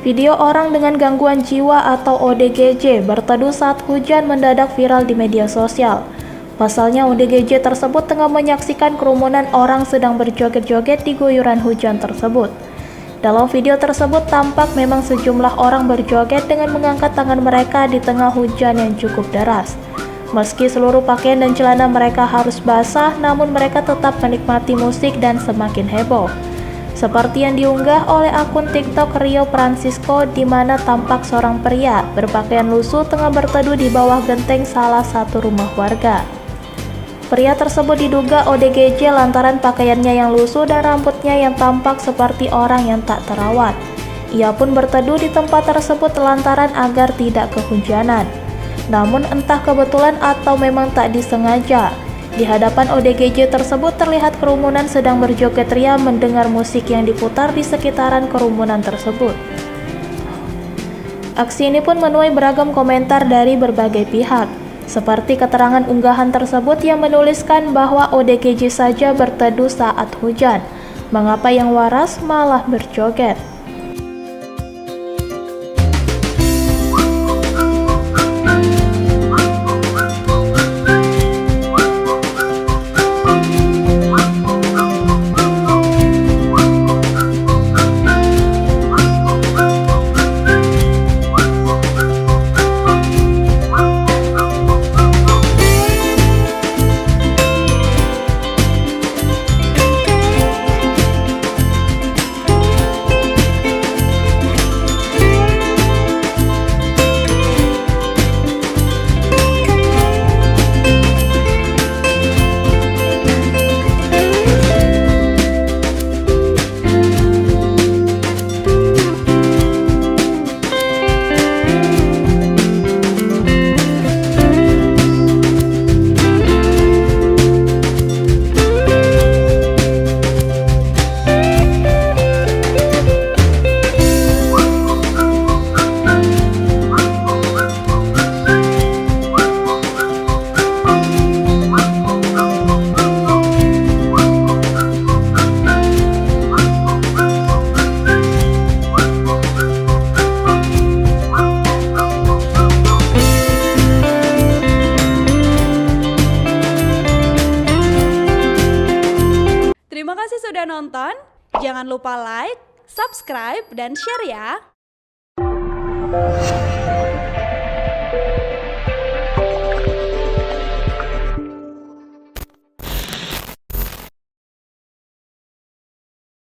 Video orang dengan gangguan jiwa atau ODGJ berteduh saat hujan mendadak viral di media sosial. Pasalnya ODGJ tersebut tengah menyaksikan kerumunan orang sedang berjoget-joget di guyuran hujan tersebut. Dalam video tersebut tampak memang sejumlah orang berjoget dengan mengangkat tangan mereka di tengah hujan yang cukup deras. Meski seluruh pakaian dan celana mereka harus basah, namun mereka tetap menikmati musik dan semakin heboh. Seperti yang diunggah oleh akun TikTok Rio Francisco, di mana tampak seorang pria berpakaian lusuh tengah berteduh di bawah genteng salah satu rumah warga. Pria tersebut diduga ODGJ lantaran pakaiannya yang lusuh dan rambutnya yang tampak seperti orang yang tak terawat. Ia pun berteduh di tempat tersebut lantaran agar tidak kehujanan. Namun entah kebetulan atau memang tak disengaja, di hadapan ODGJ tersebut terlihat kerumunan sedang berjoget ria mendengar musik yang diputar di sekitaran kerumunan tersebut. Aksi ini pun menuai beragam komentar dari berbagai pihak, seperti keterangan unggahan tersebut yang menuliskan bahwa ODGJ saja berteduh saat hujan, mengapa yang waras malah berjoget? Terima kasih sudah nonton. Jangan lupa like, subscribe, dan share ya.